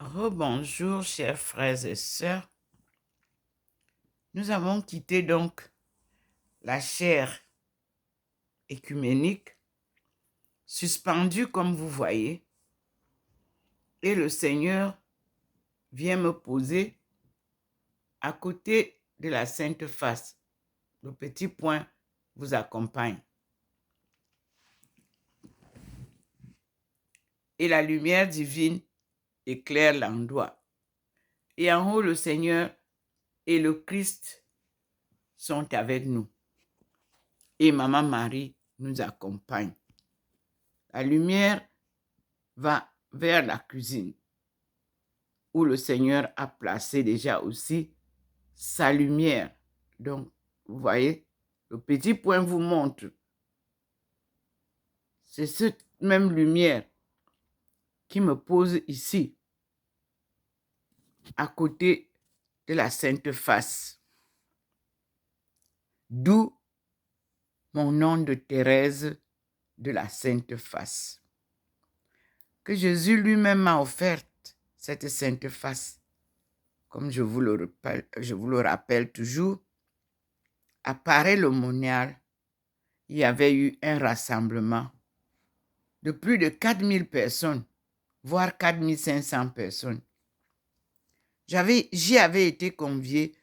Rebonjour, chers frères et sœurs. Nous avons quitté donc la chaire écuménique, suspendue comme vous voyez, et le Seigneur vient me poser à côté de la Sainte Face. Le petit point vous accompagne. Et la lumière divine éclaire l'endroit. Et en haut, le Seigneur et le Christ sont avec nous. Et Maman Marie nous accompagne. La lumière va vers la cuisine, où le Seigneur a placé déjà aussi sa lumière. Donc, vous voyez, le petit point vous montre. C'est cette même lumière qui me pose ici, à côté de la Sainte Face. D'où mon nom de Thérèse de la Sainte Face. Que Jésus lui-même m'a offert cette Sainte Face. Comme je vous le rappelle toujours, à Paray-le-Monial, il y avait eu un rassemblement de plus de 4000 personnes, voire 4500 personnes. J'y avais été convié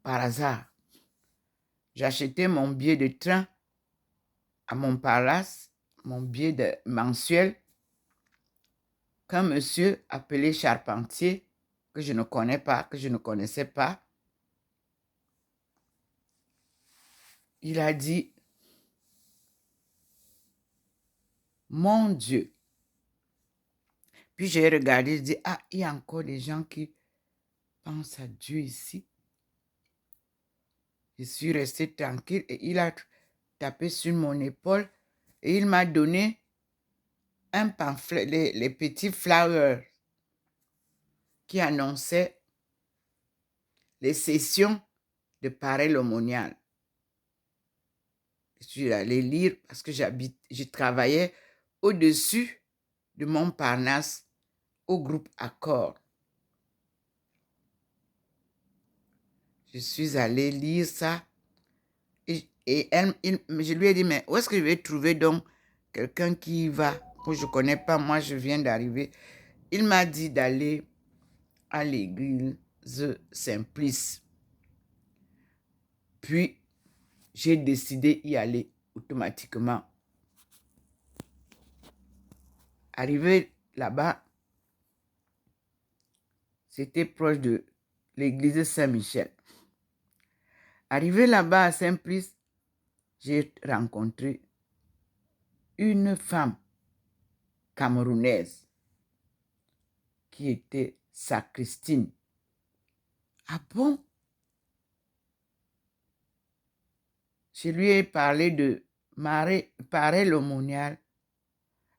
par hasard. J'achetais mon billet de train à Montparnasse, mon billet mensuel, qu'un monsieur appelé Charpentier, que je ne connaissais pas, il a dit, mon Dieu. Puis j'ai regardé, je dis, ah, il y a encore des gens qui pensent à Dieu ici. Je suis resté tranquille et il a tapé sur mon épaule et il m'a donné un pamphlet, les petits flyers qui annonçaient les sessions de Paray-le-Monial. Je suis allé lire parce que je travaillais au-dessus de Montparnasse au groupe Accord. Je suis allé lire ça je lui ai dit, mais où est-ce que je vais trouver donc quelqu'un qui va? Moi, je ne connais pas, moi, je viens d'arriver. Il m'a dit d'aller à l'église Simplice. Puis, j'ai décidé d'y aller automatiquement. Arrivé là-bas, c'était proche de l'église Saint-Michel. Arrivé là-bas à Simplice, j'ai rencontré une femme camerounaise qui était sacristine. Ah bon? Je lui ai parlé de Paray-le-Monial.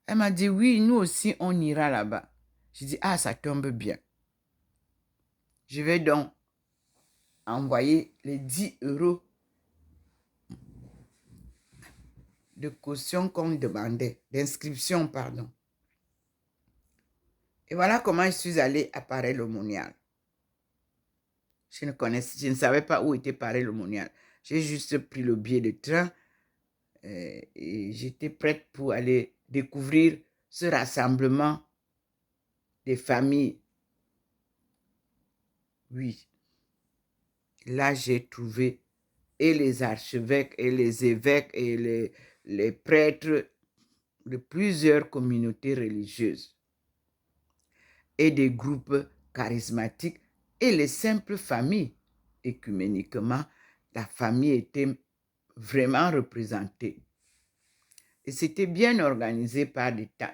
Elle m'a dit, oui, nous aussi, on ira là-bas. J'ai dit, ah, ça tombe bien. Je vais donc envoyer les 10 € de caution qu'on demandait, d'inscription, pardon. Et voilà comment je suis allée à Paray-le-Monial. Je ne savais pas où était Paray-le-Monial. J'ai juste pris le billet de train et j'étais prête pour aller découvrir ce rassemblement des familles. Oui. Là, j'ai trouvé et les archevêques et les évêques et les prêtres de plusieurs communautés religieuses et des groupes charismatiques et les simples familles. Écuméniquement, la famille était vraiment représentée. Et c'était bien organisé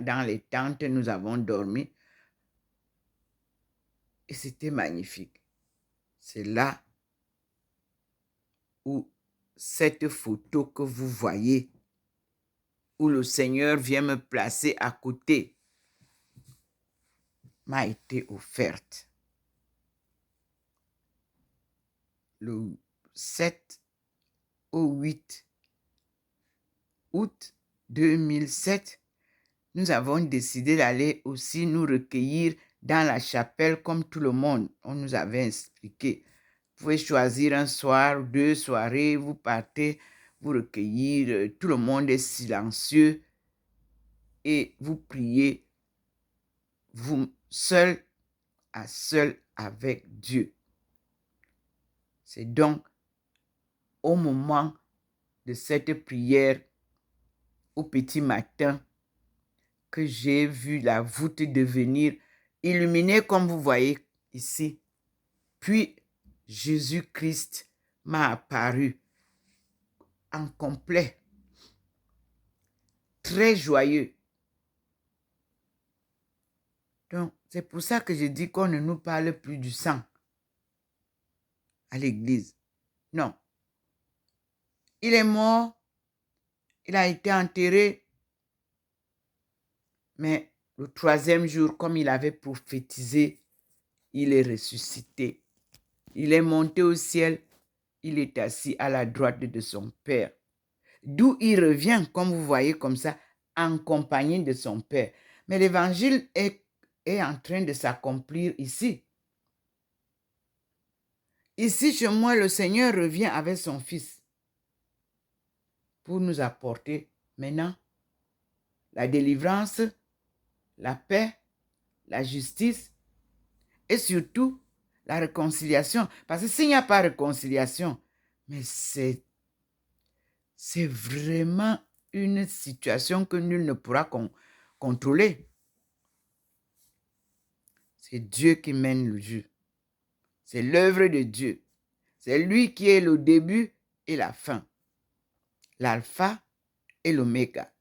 dans les tentes, nous avons dormi. Et c'était magnifique. C'est là où cette photo que vous voyez, où le Seigneur vient me placer à côté, m'a été offerte. Le 7 au 8 août 2007, nous avons décidé d'aller aussi nous recueillir dans la chapelle comme tout le monde. On nous avait expliqué. Vous pouvez choisir un soir, 2 soirées, vous partez, vous recueillir, tout le monde est silencieux et vous priez, vous seul à seul avec Dieu. C'est donc au moment de cette prière, au petit matin, que j'ai vu la voûte devenir illuminée comme vous voyez ici. Puis Jésus-Christ m'a apparu en complet, très joyeux. Donc, c'est pour ça que je dis qu'on ne nous parle plus du sang à l'église. Non. Il est mort, il a été enterré, mais le 3e jour, comme il avait prophétisé, il est ressuscité. Il est monté au ciel, il est assis à la droite de son Père. D'où il revient, comme vous voyez comme ça, en compagnie de son Père. Mais l'évangile est en train de s'accomplir ici. Ici, chez moi, le Seigneur revient avec son Fils pour nous apporter maintenant la délivrance, la paix, la justice et surtout la réconciliation. Parce que s'il n'y a pas de réconciliation, mais c'est vraiment une situation que nul ne pourra contrôler. C'est Dieu qui mène le jeu. C'est l'œuvre de Dieu. C'est lui qui est le début et la fin. L'alpha et l'oméga.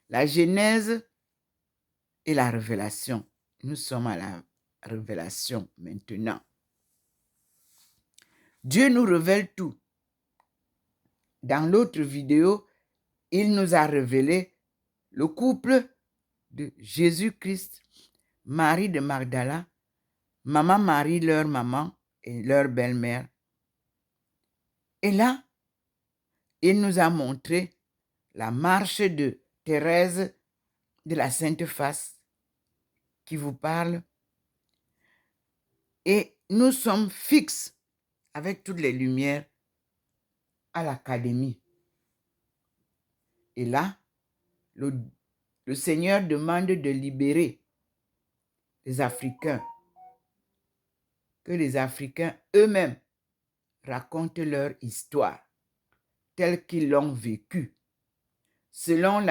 La genèse et la révélation. Nous sommes à la révélation maintenant. Dieu nous révèle tout. Dans l'autre vidéo, il nous a révélé le couple de Jésus-Christ, Marie de Magdala, Maman Marie, leur maman et leur belle-mère. Et là, il nous a montré la marche de Thérèse de la Sainte Face qui vous parle. Et nous sommes fixes avec toutes les lumières à l'académie. Et là, le Seigneur demande de libérer les Africains, que les Africains eux-mêmes racontent leur histoire telle qu'ils l'ont vécue, selon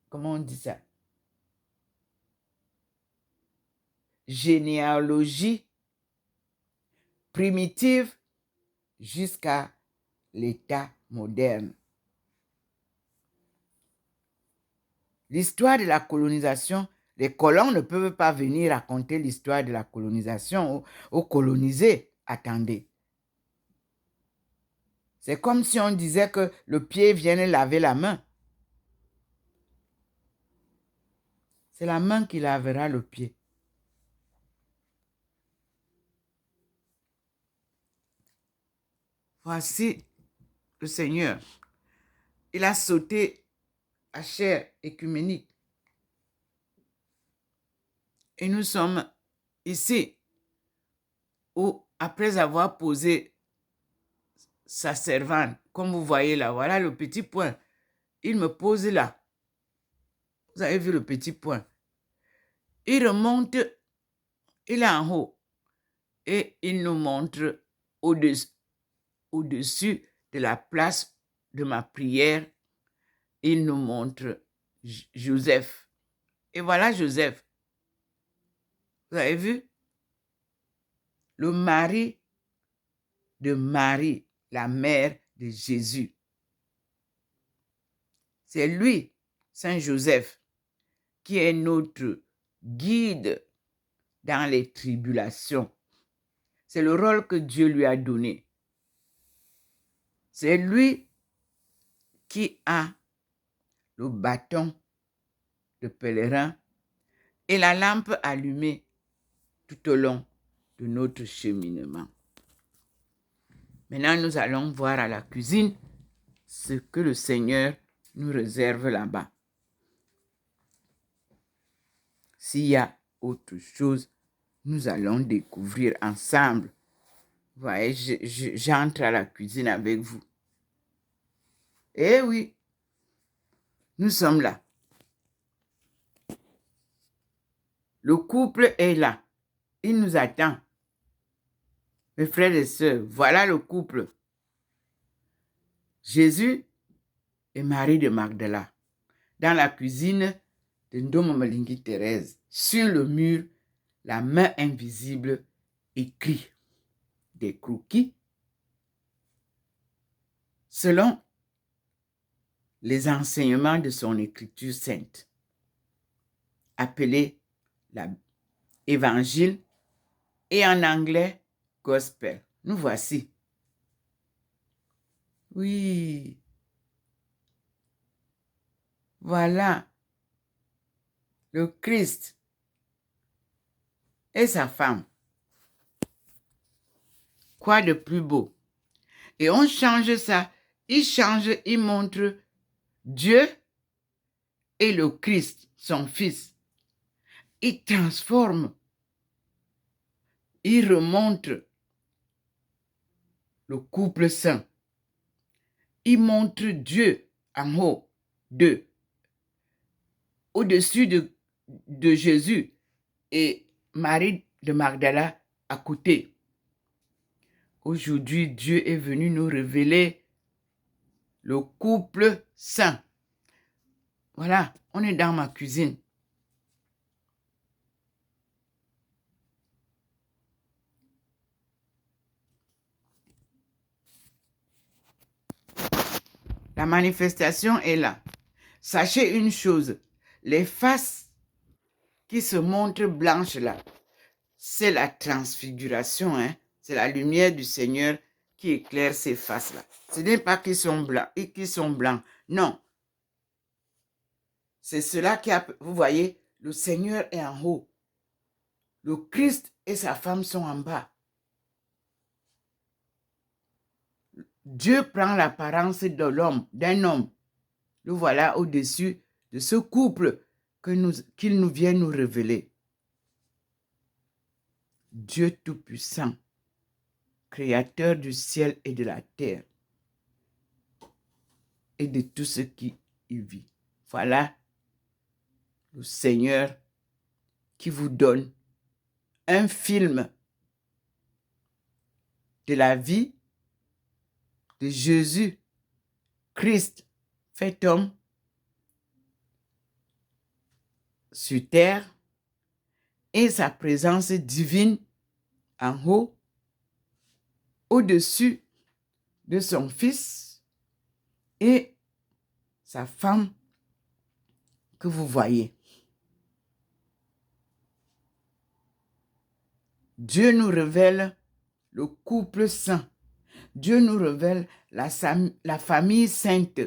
comment on dit ça? Généalogie primitive jusqu'à l'état moderne. L'histoire de la colonisation, les colons ne peuvent pas venir raconter l'histoire de la colonisation aux colonisés. Attendez. C'est comme si on disait que le pied vienne laver la main. C'est la main qui lavera le pied. Voici le Seigneur. Il a sauté à chair écuménique. Et nous sommes ici où, après avoir posé sa servante, comme vous voyez là, voilà le petit point. Il me pose là. Vous avez vu le petit point. Il remonte, il est en haut. Et il nous montre au-dessus de la place de ma prière, il nous montre Joseph. Et voilà Joseph. Vous avez vu? Le mari de Marie, la mère de Jésus. C'est lui, Saint Joseph, qui est notre guide dans les tribulations. C'est le rôle que Dieu lui a donné. C'est lui qui a le bâton de pèlerin et la lampe allumée tout au long de notre cheminement. Maintenant, nous allons voir à la cuisine ce que le Seigneur nous réserve là-bas. S'il y a autre chose, nous allons découvrir ensemble. Vous voyez, j'entre à la cuisine avec vous. Eh oui, nous sommes là. Le couple est là. Il nous attend. Mes frères et sœurs, voilà le couple. Jésus et Marie de Magdala. Dans la cuisine de Ndomo Malingui Thérèse, sur le mur, la main invisible écrit des croquis selon les enseignements de son écriture sainte, appelée l'Évangile et en anglais Gospel. Nous voici. Oui. Voilà. Le Christ et sa femme. Quoi de plus beau? Et on change ça. Il change, il montre Dieu et le Christ, son Fils. Il transforme. Il remontre le couple saint. Il montre Dieu en haut d'eux, au-dessus de Jésus et Marie de Magdala à côté. Aujourd'hui, Dieu est venu nous révéler le couple saint. Voilà, on est dans ma cuisine. La manifestation est là. Sachez une chose, les faces qui se montrent blanches là, c'est la transfiguration, hein? C'est la lumière du Seigneur qui éclaire ces faces-là. Ce n'est pas qu'ils sont blancs et qu'ils sont blancs. Non. C'est cela qui a... Vous voyez, le Seigneur est en haut. Le Christ et sa femme sont en bas. Dieu prend l'apparence de l'homme, d'un homme. Le voilà au-dessus de ce couple qu'il nous vient nous révéler. Dieu Tout-Puissant, Créateur du ciel et de la terre et de tout ce qui y vit. Voilà le Seigneur qui vous donne un film de la vie de Jésus, Christ, fait homme, sur terre, et sa présence divine en haut, au-dessus de son Fils et sa femme que vous voyez. Dieu nous révèle le couple saint. Dieu nous révèle la famille sainte.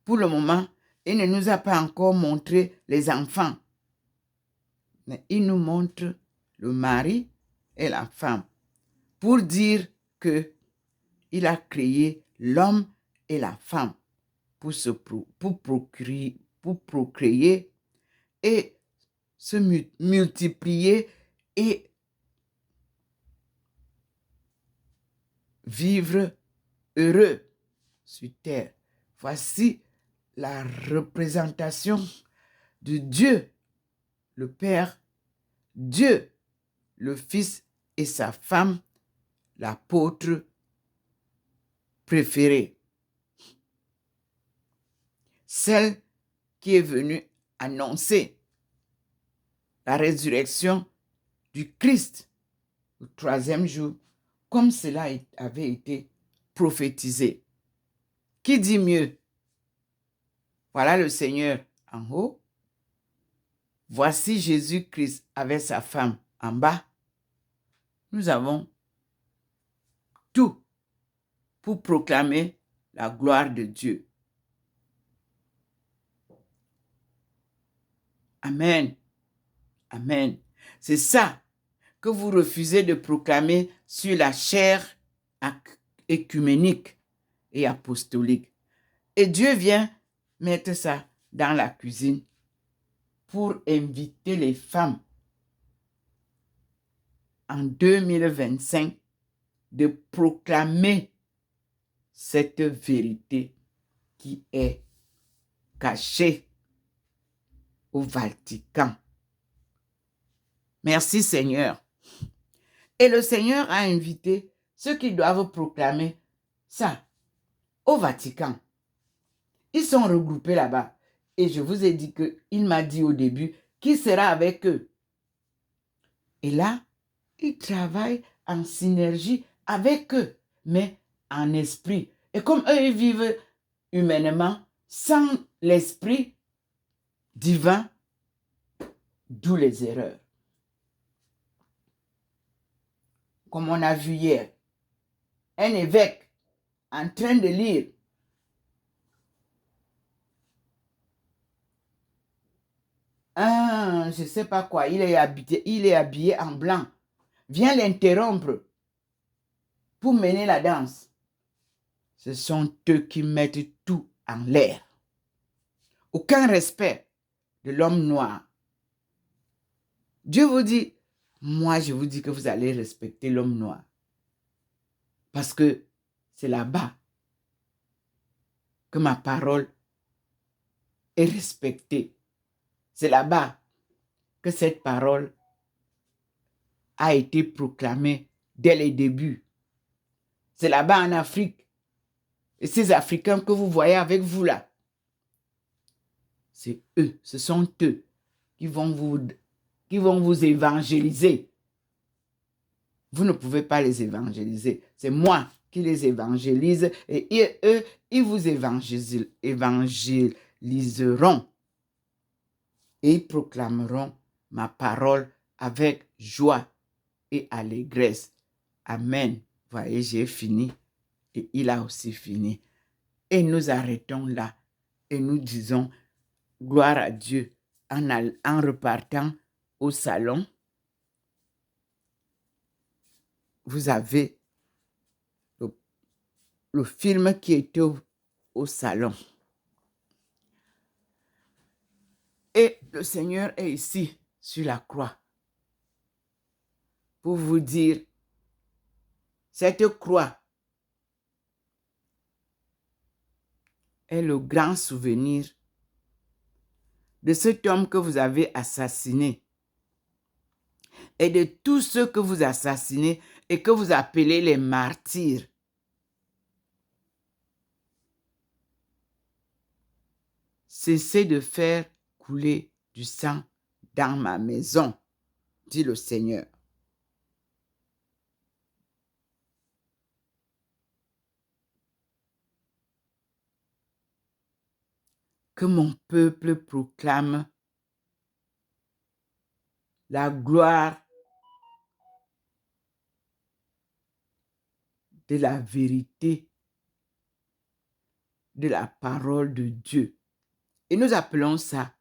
Pour le moment, il ne nous a pas encore montré les enfants. Mais il nous montre le mari et la femme pour dire que il a créé l'homme et la femme pour procréer et se multiplier et vivre heureux sur terre. Voici la représentation de Dieu, le Père, Dieu, le Fils et sa femme, l'apôtre préféré. Celle qui est venue annoncer la résurrection du Christ au 3e jour, comme cela avait été prophétisé. Qui dit mieux? Voilà le Seigneur en haut. Voici Jésus-Christ avec sa femme en bas. Nous avons tout pour proclamer la gloire de Dieu. Amen. Amen. C'est ça que vous refusez de proclamer sur la chaire écuménique et apostolique. Et Dieu vient mettre ça dans la cuisine pour inviter les femmes en 2025 de proclamer cette vérité qui est cachée au Vatican. Merci Seigneur. Et le Seigneur a invité ceux qui doivent proclamer ça au Vatican. Ils sont regroupés là-bas. Et je vous ai dit qu'il m'a dit au début qu'il sera avec eux. Et là, il travaille en synergie avec eux, mais en esprit. Et comme eux, ils vivent humainement, sans l'esprit divin, d'où les erreurs. Comme on a vu hier, un évêque en train de lire je ne sais pas quoi, il est habillé en blanc, vient l'interrompre pour mener la danse. Ce sont eux qui mettent tout en l'air. Aucun respect de l'homme noir. Dieu vous dit, moi je vous dis que vous allez respecter l'homme noir. Parce que c'est là-bas que ma parole est respectée. C'est là-bas que cette parole a été proclamée dès les débuts. C'est là-bas en Afrique. Et ces Africains que vous voyez avec vous là, c'est eux, ce sont eux qui vont vous évangéliser. Vous ne pouvez pas les évangéliser. C'est moi qui les évangélise et eux, ils vous évangéliseront. Et ils proclameront ma parole avec joie et allégresse. Amen. Voyez, j'ai fini et il a aussi fini. Et nous arrêtons là et nous disons gloire à Dieu en repartant au salon. Vous avez le film qui était au salon. Et le Seigneur est ici, sur la croix, pour vous dire, cette croix est le grand souvenir de cet homme que vous avez assassiné et de tous ceux que vous assassinez et que vous appelez les martyrs. Cessez de faire couler du sang dans ma maison, dit le Seigneur. Que mon peuple proclame la gloire de la vérité de la parole de Dieu. Et nous appelons ça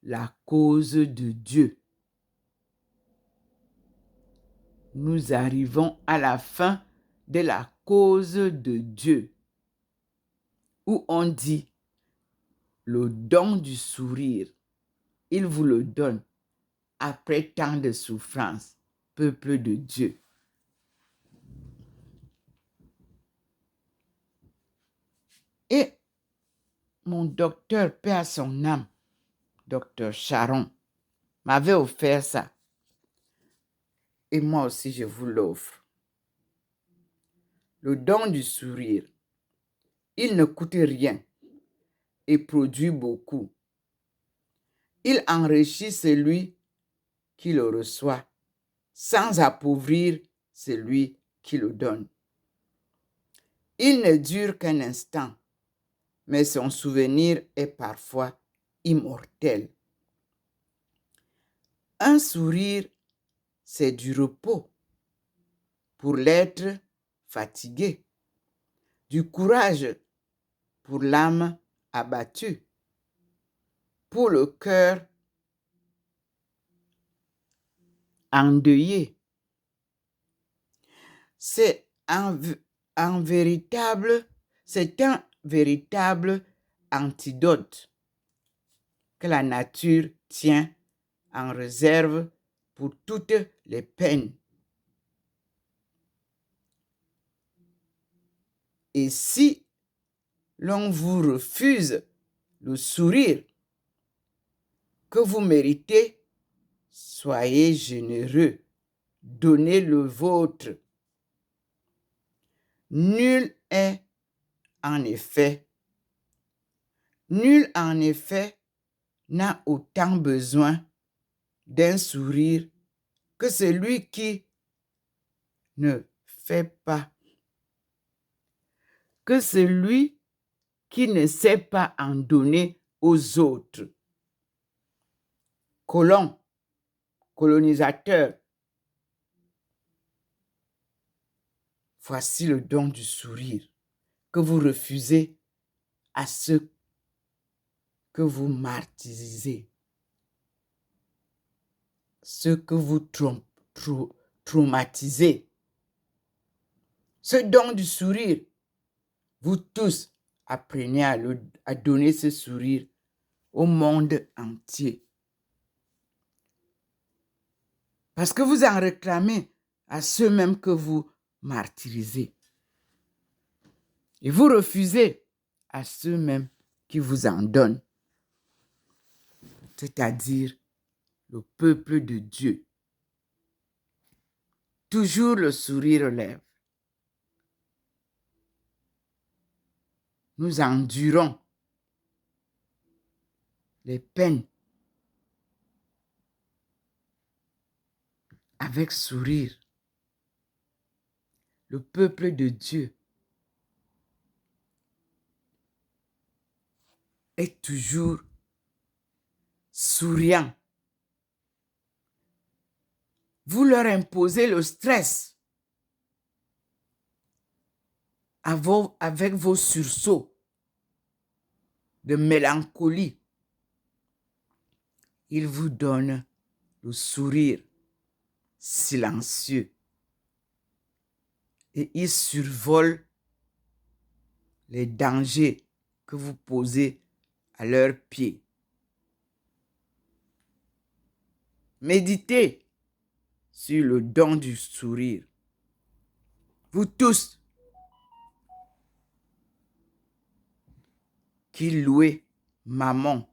la cause de Dieu. Nous arrivons à la fin de la cause de Dieu, où on dit le don du sourire. Il vous le donne après tant de souffrances, peuple de Dieu. Et mon docteur, paix à son âme, docteur Charon, m'avait offert ça. Et moi aussi, je vous l'offre. Le don du sourire, il ne coûte rien et produit beaucoup. Il enrichit celui qui le reçoit sans appauvrir celui qui le donne. Il ne dure qu'un instant, mais son souvenir est parfois immortel. Un sourire, c'est du repos pour l'être fatigué, du courage pour l'âme abattue, pour le cœur endeuillé. C'est un véritable antidote que la nature tient en réserve pour toutes les peines. Et si l'on vous refuse le sourire que vous méritez, soyez généreux, donnez le vôtre. Nul en effet n'a autant besoin d'un sourire que celui qui ne fait pas, que celui qui ne sait pas en donner aux autres. Colons, colonisateurs, voici le don du sourire que vous refusez à ceux que vous martyrisez, ceux que vous traumatisez. Ce don du sourire, vous tous apprenez à donner ce sourire au monde entier. Parce que vous en réclamez à ceux-mêmes que vous martyrisez. Et vous refusez à ceux-mêmes qui vous en donnent, c'est-à-dire le peuple de Dieu. Toujours le sourire aux lèvres. Nous endurons les peines avec sourire. Le peuple de Dieu est toujours souriant. Vous leur imposez le stress avec vos sursauts de mélancolie. Ils vous donnent le sourire silencieux et ils survolent les dangers que vous posez à leurs pieds. Méditez sur le don du sourire. Vous tous qui louez Mammon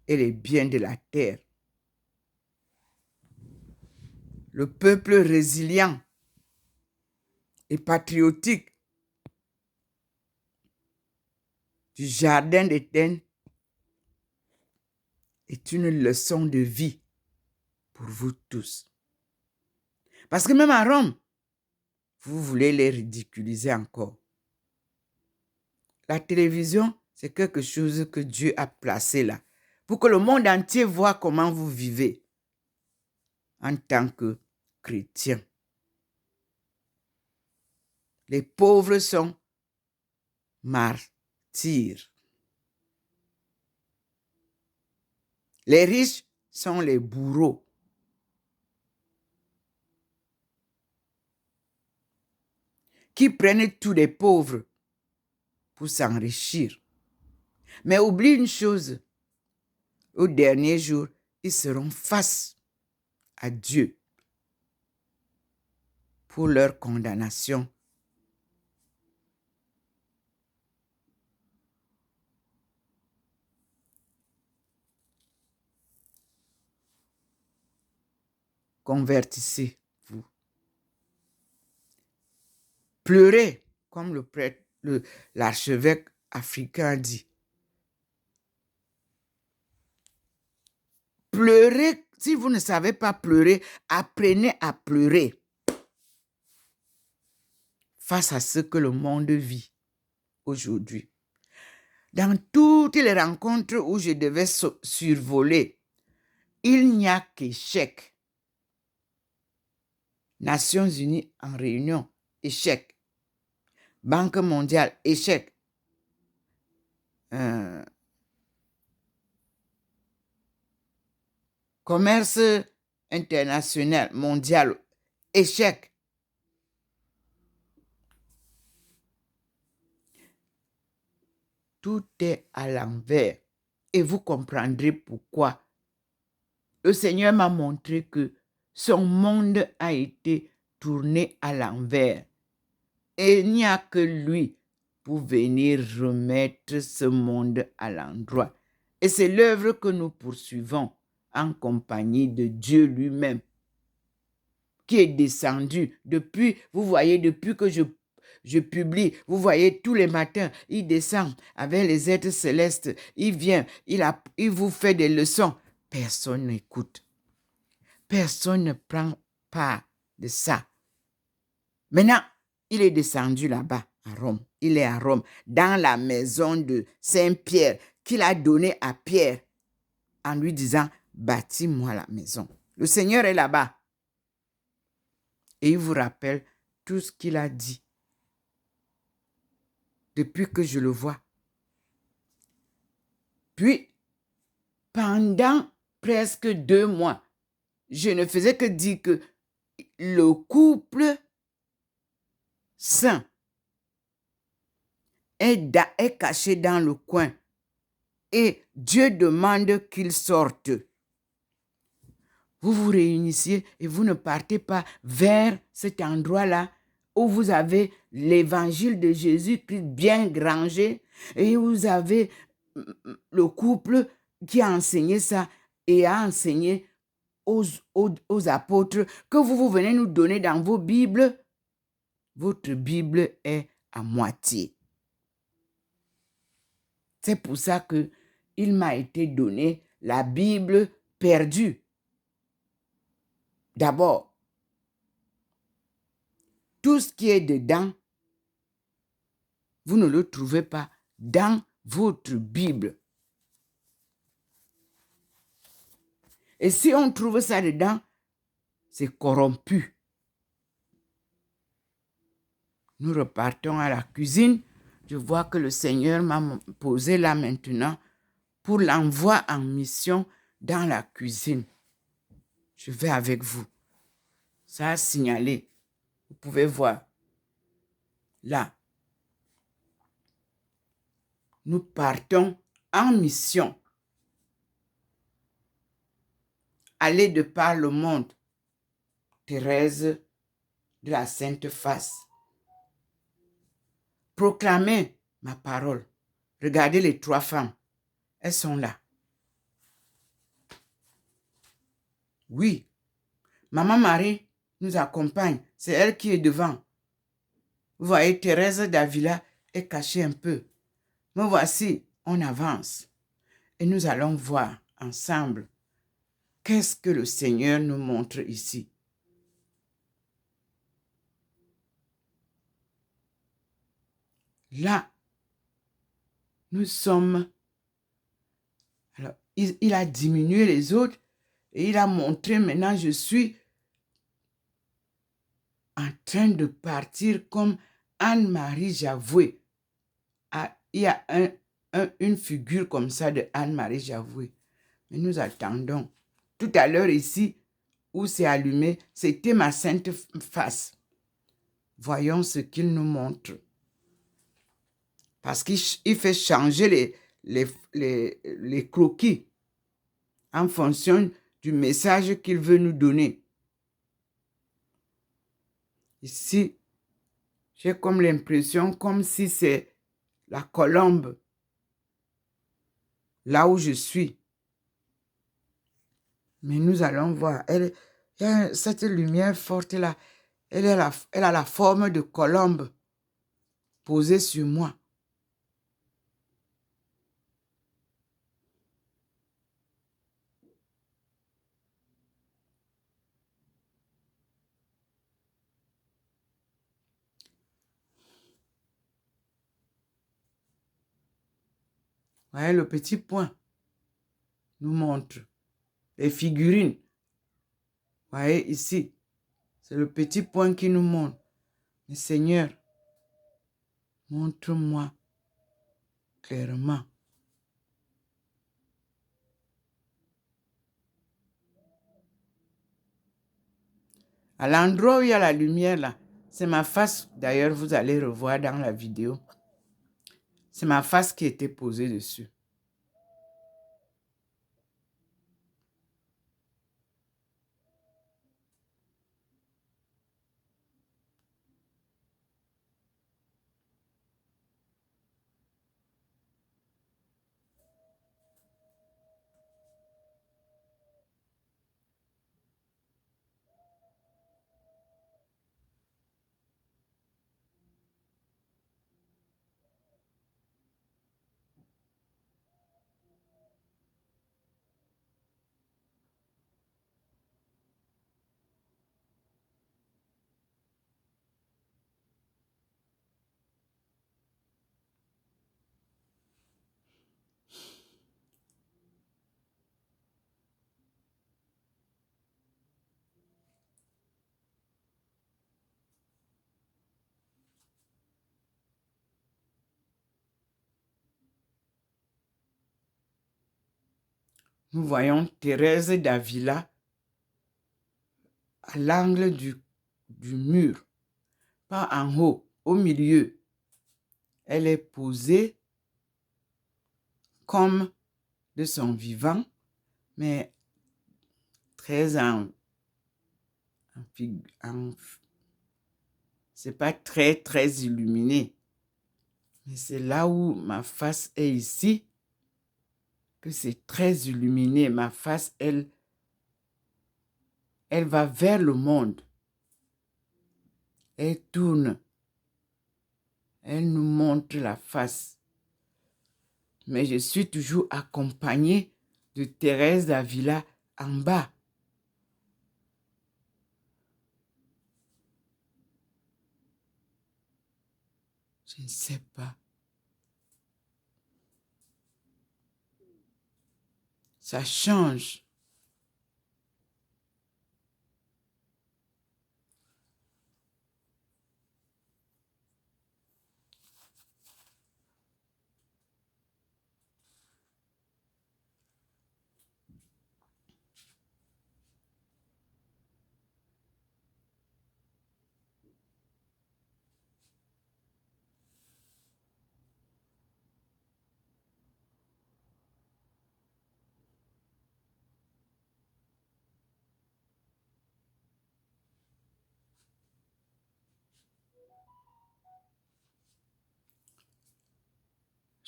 et les biens de la terre. Le peuple résilient et patriotique du jardin d'Éden est une leçon de vie pour vous tous. Parce que même à Rome, vous voulez les ridiculiser encore. La télévision, c'est quelque chose que Dieu a placé là pour que le monde entier voit comment vous vivez en tant que chrétien. Les pauvres sont martyrs. Les riches sont les bourreaux. Qui prennent tous les pauvres pour s'enrichir. Mais oublie une chose, au dernier jour, ils seront face à Dieu pour leur condamnation. Convertissez-vous. Pleurez, comme le prêtre, l'archevêque africain dit. Pleurez, si vous ne savez pas pleurer, apprenez à pleurer face à ce que le monde vit aujourd'hui. Dans toutes les rencontres où je devais survoler, il n'y a qu'échec. Nations Unies en réunion, échec. Banque mondiale, échec. Commerce international, mondial, échec. Tout est à l'envers. et vous comprendrez pourquoi. Le Seigneur m'a montré que son monde a été tourné à l'envers. Et il n'y a que lui pour venir remettre ce monde à l'endroit. Et c'est l'œuvre que nous poursuivons en compagnie de Dieu lui-même, qui est descendu depuis, vous voyez, depuis que je publie, vous voyez, tous les matins, il descend avec les êtres célestes, il vient, il vous fait des leçons. Personne n'écoute. Personne ne prend part de ça. Maintenant, il est descendu là-bas, à Rome. Il est à Rome, dans la maison de Saint-Pierre, qu'il a donné à Pierre, en lui disant, bâtis-moi la maison. Le Seigneur est là-bas. Et il vous rappelle tout ce qu'il a dit depuis que je le vois. Puis, pendant presque 2 mois, je ne faisais que dire que le couple saint est caché dans le coin et Dieu demande qu'il sorte. Vous vous réunissez et vous ne partez pas vers cet endroit-là où vous avez l'évangile de Jésus-Christ bien rangé et vous avez le couple qui a enseigné ça et a enseigné aux apôtres que vous venez nous donner dans vos Bibles. Votre Bible est à moitié. C'est pour ça que il m'a été donné la Bible perdue. D'abord, tout ce qui est dedans, vous ne le trouvez pas dans votre Bible. Et si on trouve ça dedans, c'est corrompu. Nous repartons à la cuisine. Je vois que le Seigneur m'a posé là maintenant pour l'envoi en mission dans la cuisine. Je vais avec vous. Ça a signalé. Vous pouvez voir. Là. Nous partons en mission. Aller de par le monde. Thérèse de la Sainte Face. Proclamer ma parole. Regardez les 3 femmes. Elles sont là. Oui. Maman Marie nous accompagne. C'est elle qui est devant. Vous voyez, Thérèse d'Avila est cachée un peu. Mais voici, on avance. Et nous allons voir ensemble qu'est-ce que le Seigneur nous montre ici. Là, nous sommes... Alors, il a diminué les autres et il a montré maintenant, je suis en train de partir comme Anne-Marie Javoué. Ah, il y a une figure comme ça de Anne-Marie Javoué. Mais nous attendons. Tout à l'heure ici, où c'est allumé, c'était ma Sainte Face. Voyons ce qu'il nous montre. Parce qu'il fait changer les croquis en fonction du message qu'il veut nous donner. Ici, j'ai comme l'impression comme si c'est la colombe, là où je suis. Mais nous allons voir. Il y a cette lumière forte là. Elle a la forme de colombe posée sur moi. Vous voyez, le petit point nous montre les figurines. Vous voyez ici, c'est le petit point qui nous montre. Mais Seigneur, montre-moi clairement. À l'endroit où il y a la lumière là, c'est ma face. D'ailleurs, vous allez revoir dans la vidéo. C'est ma face qui était posée dessus. nous voyons Thérèse d'Avila à l'angle du mur, pas en haut, au milieu. Elle est posée comme de son vivant, mais très c'est pas très illuminé. Mais c'est là où ma face est ici, que c'est très illuminé. Ma face, elle va vers le monde. Elle tourne. Elle nous montre la face. Mais je suis toujours accompagnée de Thérèse d'Avila en bas. Je ne sais pas. Ça change.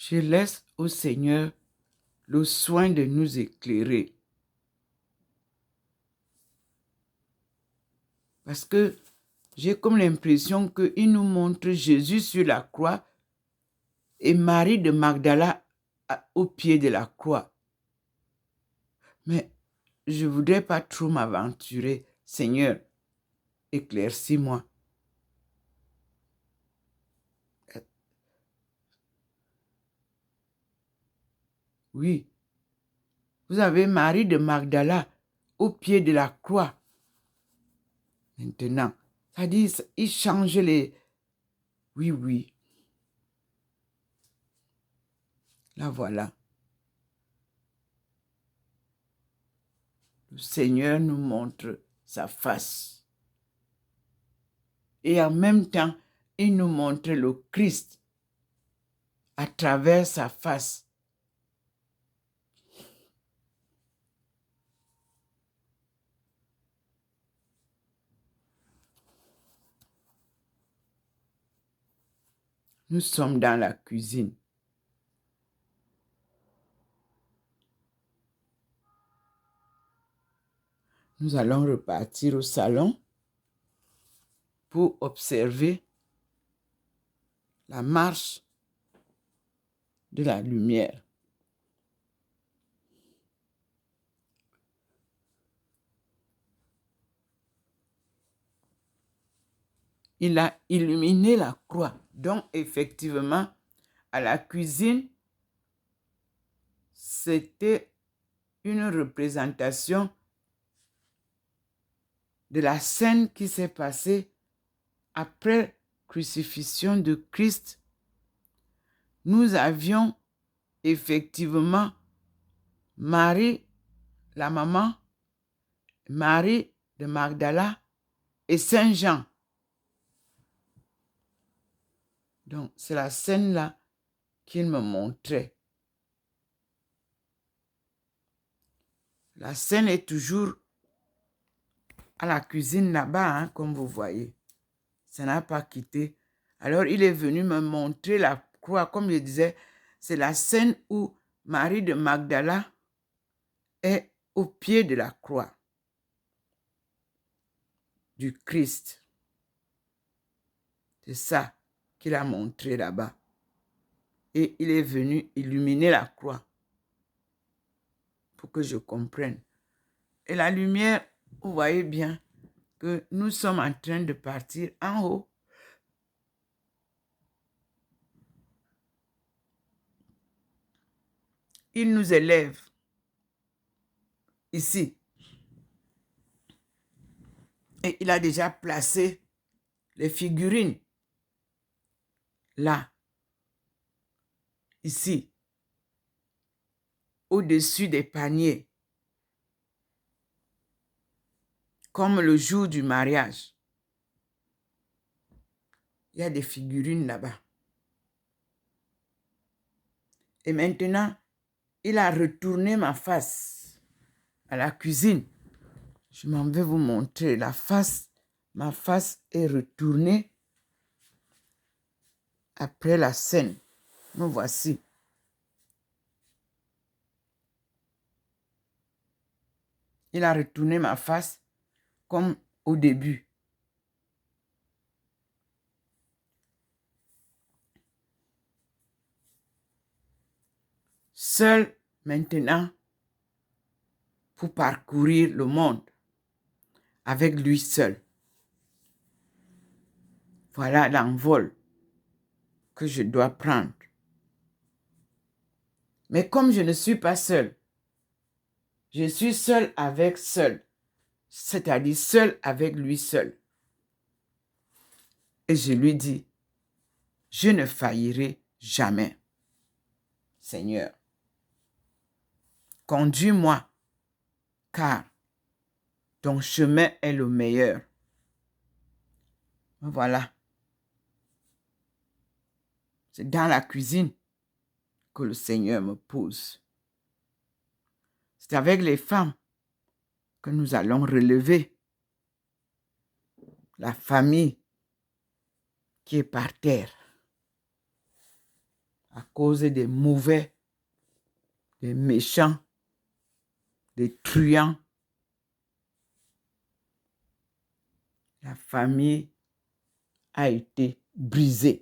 Je laisse au Seigneur le soin de nous éclairer. Parce que j'ai comme l'impression qu'il nous montre Jésus sur la croix et Marie de Magdala au pied de la croix. Mais je ne voudrais pas trop m'aventurer. Seigneur, éclaircis-moi. Oui. Vous avez Marie de Magdala au pied de la croix. Maintenant, ça dit, il change les... Oui. Là, voilà. Le Seigneur nous montre sa face. Et en même temps, il nous montre le Christ à travers sa face. Nous sommes dans la cuisine. Nous allons repartir au salon pour observer la marche de la lumière. Il a illuminé la croix. Donc, effectivement, à la cuisine, c'était une représentation de la scène qui s'est passée après crucifixion de Christ. Nous avions effectivement Marie, la maman, Marie de Magdala et Saint Jean. Donc, c'est la scène-là qu'il me montrait. La scène est toujours à la cuisine là-bas, hein, comme vous voyez. Ça n'a pas quitté. Alors, il est venu me montrer la croix. Comme je disais, c'est la scène où Marie de Magdala est au pied de la croix du Christ. C'est ça qu'il a montré là-bas. Et il est venu illuminer la croix pour que je comprenne. Et la lumière, vous voyez bien que nous sommes en train de partir en haut. Il nous élève ici. Et il a déjà placé les figurines là, ici, au-dessus des paniers. comme le jour du mariage. Il y a des figurines là-bas. Et maintenant, il a retourné ma face à la cuisine. Je m'en vais vous montrer la face. Ma face est retournée après la scène. Me voici. Il a retourné ma face comme au début. Seul maintenant pour parcourir le monde avec lui seul. Voilà l'envol que je dois prendre. Mais comme je ne suis pas seul, je suis seul avec seul, c'est-à-dire seul avec lui seul. Et je lui dis, je ne faillirai jamais. Seigneur, conduis-moi, car ton chemin est le meilleur. Voilà. C'est dans la cuisine que le Seigneur me pose. C'est avec les femmes que nous allons relever la famille qui est par terre à cause des mauvais, des méchants, des truands. La famille a été brisée.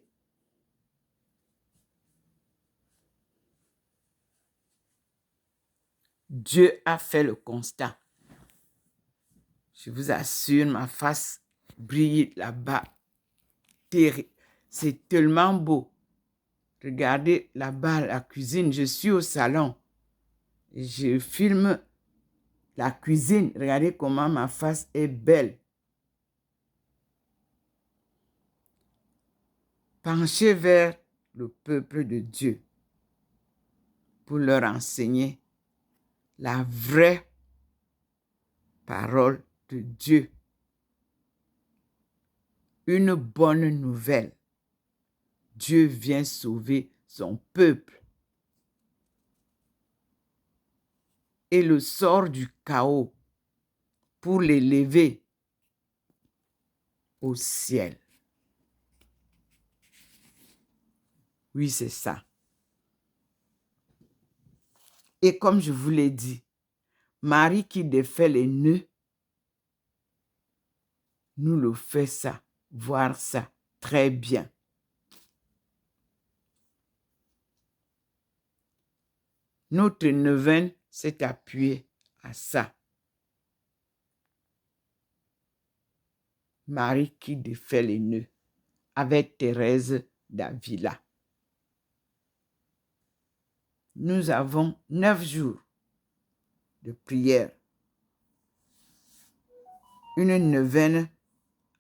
Dieu a fait le constat. Je vous assure, ma face brille là-bas. C'est tellement beau. Regardez là-bas la cuisine. Je suis au salon. Je filme la cuisine. Regardez comment ma face est belle. Penchez vers le peuple de Dieu pour leur enseigner la vraie parole de Dieu. Une bonne nouvelle. Dieu vient sauver son peuple. Et le sort du chaos pour l'élever au ciel. Oui, c'est ça. Et comme je vous l'ai dit, Marie qui défait les nœuds, nous le fait ça, voir ça très bien. Notre neuvaine s'est appuyée à ça. Marie qui défait les nœuds avec Thérèse d'Avila. Nous avons 9 jours de prière. Une neuvaine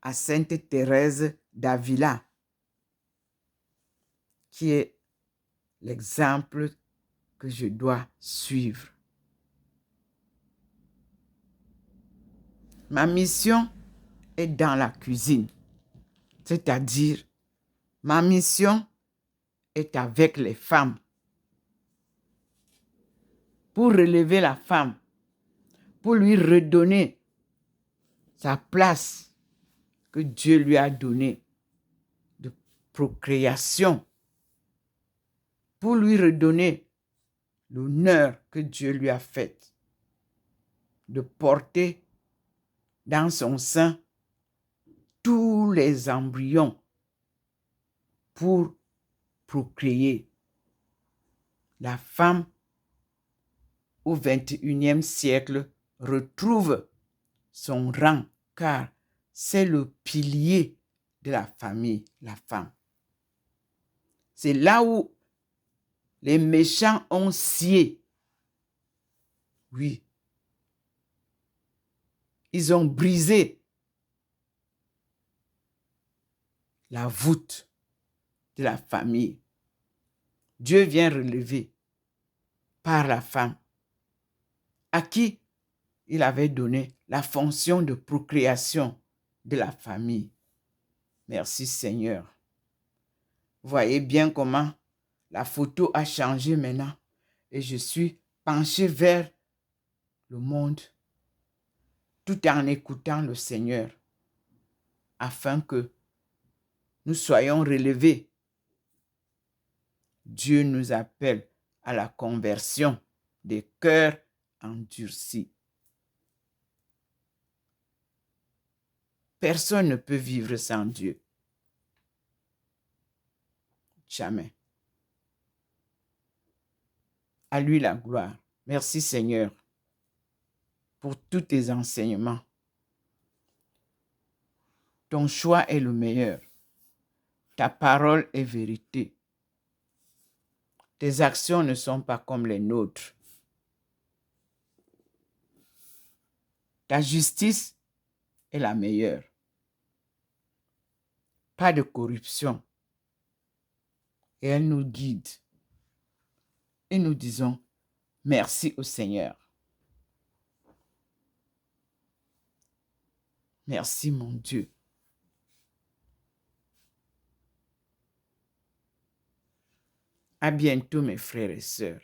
à Sainte Thérèse d'Avila, qui est l'exemple que je dois suivre. Ma mission est dans la cuisine, c'est-à-dire ma mission est avec les femmes. Pour relever la femme, pour lui redonner sa place que Dieu lui a donnée de procréation, pour lui redonner l'honneur que Dieu lui a fait de porter dans son sein tous les embryons pour procréer. La femme au XXIe siècle retrouve son rang car c'est le pilier de la famille, la femme. C'est là où les méchants ont scié. Oui. Ils ont brisé la voûte de la famille. Dieu vient relever par la femme, à qui il avait donné la fonction de procréation de la famille. Merci Seigneur. Voyez bien comment la photo a changé maintenant et je suis penché vers le monde tout en écoutant le Seigneur afin que nous soyons relevés. Dieu nous appelle à la conversion des cœurs endurcis. Personne ne peut vivre sans Dieu. Jamais. À lui la gloire. Merci Seigneur pour tous tes enseignements. Ton choix est le meilleur. Ta parole est vérité. Tes actions ne sont pas comme les nôtres. Ta justice est la meilleure. Pas de corruption. Et elle nous guide. Et nous disons merci au Seigneur. Merci mon Dieu. À bientôt mes frères et sœurs.